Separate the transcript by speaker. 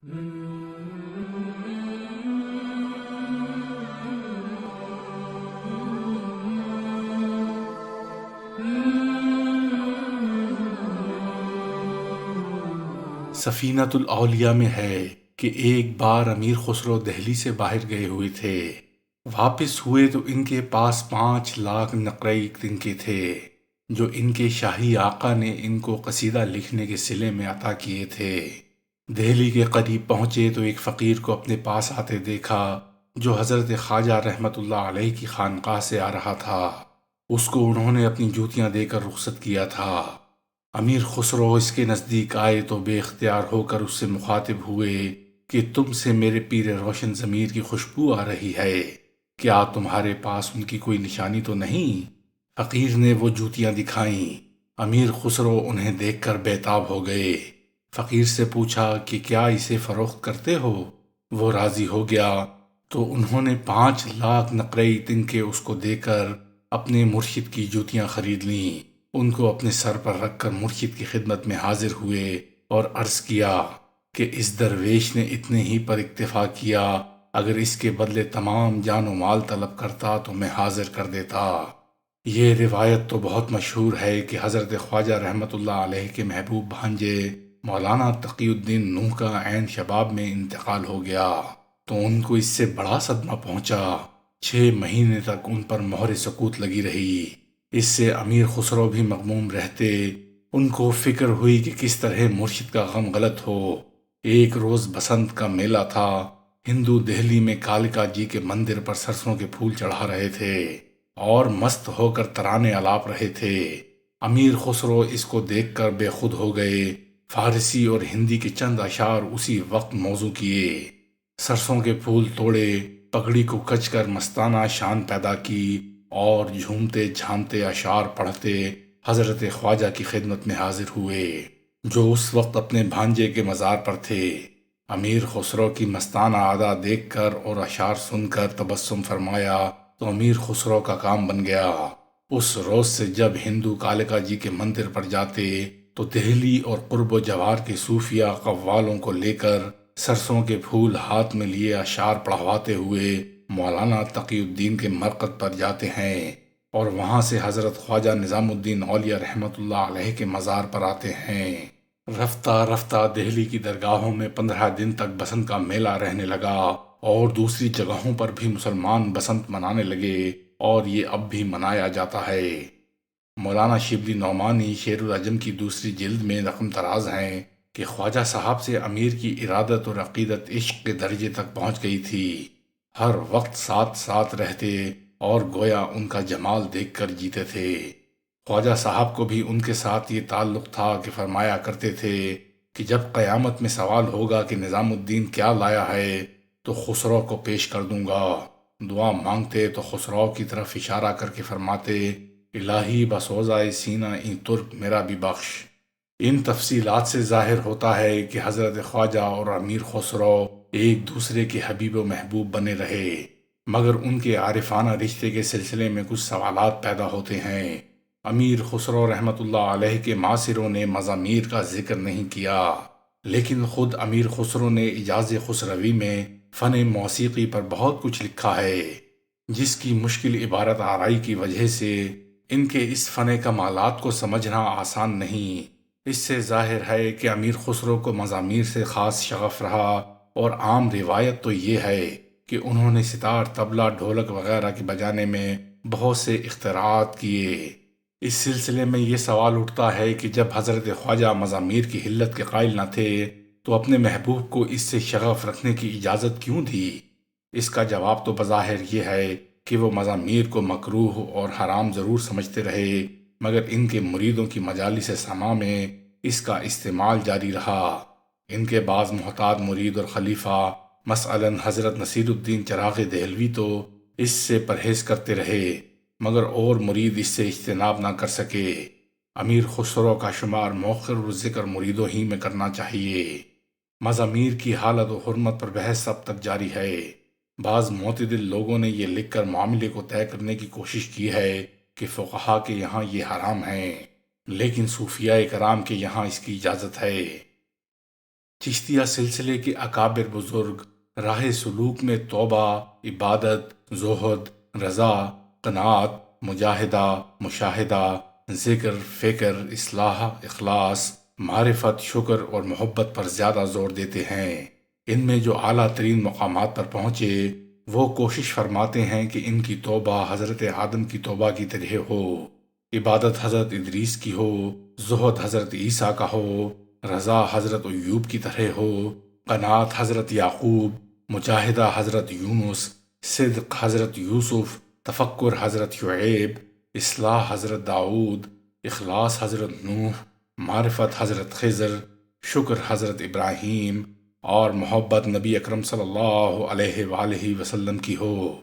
Speaker 1: سفینۃ الاولیاء میں ہے کہ ایک بار امیر خسرو دہلی سے باہر گئے ہوئے تھے۔ واپس ہوئے تو ان کے پاس 5 لاکھ نقرئی تنکے تھے جو ان کے شاہی آقا نے ان کو قصیدہ لکھنے کے صلے میں عطا کیے تھے۔ دہلی کے قریب پہنچے تو ایک فقیر کو اپنے پاس آتے دیکھا جو حضرت خواجہ رحمت اللہ علیہ کی خانقاہ سے آ رہا تھا۔ اس کو انہوں نے اپنی جوتیاں دے کر رخصت کیا تھا۔ امیر خسرو اس کے نزدیک آئے تو بے اختیار ہو کر اس سے مخاطب ہوئے کہ تم سے میرے پیر روشن ضمیر کی خوشبو آ رہی ہے، کیا تمہارے پاس ان کی کوئی نشانی تو نہیں؟ فقیر نے وہ جوتیاں دکھائیں۔ امیر خسرو انہیں دیکھ کر بیتاب ہو گئے۔ فقیر سے پوچھا کہ کیا اسے فروخت کرتے ہو؟ وہ راضی ہو گیا تو انہوں نے 5 لاکھ نقرئی تنکے اس کو دے کر اپنے مرشد کی جوتیاں خرید لیں۔ ان کو اپنے سر پر رکھ کر مرشد کی خدمت میں حاضر ہوئے اور عرض کیا کہ اس درویش نے اتنے ہی پر اکتفا کیا، اگر اس کے بدلے تمام جان و مال طلب کرتا تو میں حاضر کر دیتا۔ یہ روایت تو بہت مشہور ہے کہ حضرت خواجہ رحمت اللہ علیہ کے محبوب بھانجے مولانا تقی الدین نوح کا عین شباب میں انتقال ہو گیا تو ان کو اس سے بڑا صدمہ پہنچا۔ 6 مہینے تک ان پر مہر سکوت لگی رہی۔ اس سے امیر خسرو بھی مغموم رہتے۔ ان کو فکر ہوئی کہ کس طرح مرشد کا غم غلط ہو۔ ایک روز بسنت کا میلہ تھا۔ ہندو دہلی میں کالکا جی کے مندر پر سرسوں کے پھول چڑھا رہے تھے اور مست ہو کر ترانے الاپ رہے تھے۔ امیر خسرو اس کو دیکھ کر بے خود ہو گئے۔ فارسی اور ہندی کے چند اشعار اسی وقت موزوں کیے۔ سرسوں کے پھول توڑے، پگڑی کو کچ کر مستانہ شان پیدا کی اور جھومتے جھامتے اشعار پڑھتے حضرت خواجہ کی خدمت میں حاضر ہوئے جو اس وقت اپنے بھانجے کے مزار پر تھے۔ امیر خسرو کی مستانہ ادا دیکھ کر اور اشعار سن کر تبسم فرمایا تو امیر خسرو کا کام بن گیا۔ اس روز سے جب ہندو کالکا جی کے مندر پر جاتے تو دہلی اور قرب و جوار کے صوفیہ قوالوں کو لے کر سرسوں کے پھول ہاتھ میں لیے اشعار پڑھواتے ہوئے مولانا تقی الدین کے مرقد پر جاتے ہیں اور وہاں سے حضرت خواجہ نظام الدین اولیاء رحمت اللہ علیہ کے مزار پر آتے ہیں۔ رفتہ رفتہ دہلی کی درگاہوں میں 15 دن تک بسنت کا میلہ رہنے لگا اور دوسری جگہوں پر بھی مسلمان بسنت منانے لگے اور یہ اب بھی منایا جاتا ہے۔ مولانا شبلی نعمانی شعر العجم کی دوسری جلد میں رقم تراز ہیں کہ خواجہ صاحب سے امیر کی ارادت اور عقیدت عشق کے درجے تک پہنچ گئی تھی۔ ہر وقت ساتھ ساتھ رہتے اور گویا ان کا جمال دیکھ کر جیتے تھے۔ خواجہ صاحب کو بھی ان کے ساتھ یہ تعلق تھا کہ فرمایا کرتے تھے کہ جب قیامت میں سوال ہوگا کہ نظام الدین کیا لایا ہے تو خسرو کو پیش کر دوں گا۔ دعا مانگتے تو خسرو کی طرف اشارہ کر کے فرماتے، الہی بسوزائے سینہ این ترک میرا بھی بخش۔ ان تفصیلات سے ظاہر ہوتا ہے کہ حضرت خواجہ اور امیر خسرو ایک دوسرے کے حبیب و محبوب بنے رہے، مگر ان کے عارفانہ رشتے کے سلسلے میں کچھ سوالات پیدا ہوتے ہیں۔ امیر خسرو رحمت اللہ علیہ کے معاصروں نے مزامیر کا ذکر نہیں کیا، لیکن خود امیر خسرو نے اعجاز خسروی میں فن موسیقی پر بہت کچھ لکھا ہے، جس کی مشکل عبارت آرائی کی وجہ سے ان کے اس فن کمالات کو سمجھنا آسان نہیں۔ اس سے ظاہر ہے کہ امیر خسرو کو مزامیر سے خاص شغف رہا، اور عام روایت تو یہ ہے کہ انہوں نے ستار، طبلہ، ڈھولک وغیرہ کے بجانے میں بہت سے اختراعات کیے۔ اس سلسلے میں یہ سوال اٹھتا ہے کہ جب حضرت خواجہ مزامیر کی حلت کے قائل نہ تھے تو اپنے محبوب کو اس سے شغف رکھنے کی اجازت کیوں دی؟ اس کا جواب تو بظاہر یہ ہے کہ وہ مزامیر کو مکروہ اور حرام ضرور سمجھتے رہے، مگر ان کے مریدوں کی مجالس سما میں اس کا استعمال جاری رہا۔ ان کے بعض محتاط مرید اور خلیفہ مثلاً حضرت نصیر الدین چراغ دہلوی تو اس سے پرہیز کرتے رہے، مگر اور مرید اس سے اجتناب نہ کر سکے۔ امیر خسرو کا شمار مؤخر الذکر مریدوں ہی میں کرنا چاہیے۔ مزامیر کی حالت و حرمت پر بحث اب تک جاری ہے۔ بعض معتدل لوگوں نے یہ لکھ کر معاملے کو طے کرنے کی کوشش کی ہے کہ فقہا کے یہاں یہ حرام ہیں، لیکن صوفیاء کرام کے یہاں اس کی اجازت ہے۔ چشتیہ سلسلے کے اکابر بزرگ راہ سلوک میں توبہ، عبادت، زہد، رضا، قناعت، مجاہدہ، مشاہدہ، ذکر، فکر، اصلاح، اخلاص، معرفت، شکر اور محبت پر زیادہ زور دیتے ہیں۔ ان میں جو اعلیٰ ترین مقامات پر پہنچے وہ کوشش فرماتے ہیں کہ ان کی توبہ حضرت آدم کی توبہ کی طرح ہو، عبادت حضرت ادریس کی ہو، زہد حضرت عیسیٰ کا ہو، رضا حضرت ایوب کی طرح ہو، قناعت حضرت یعقوب، مجاہدہ حضرت یونس، صدق حضرت یوسف، تفکر حضرت شعیب، اصلاح حضرت داؤد، اخلاص حضرت نوح، معرفت حضرت خضر، شکر حضرت ابراہیم اور محبت نبی اکرم صلی اللہ علیہ وآلہ وسلم کی ہو۔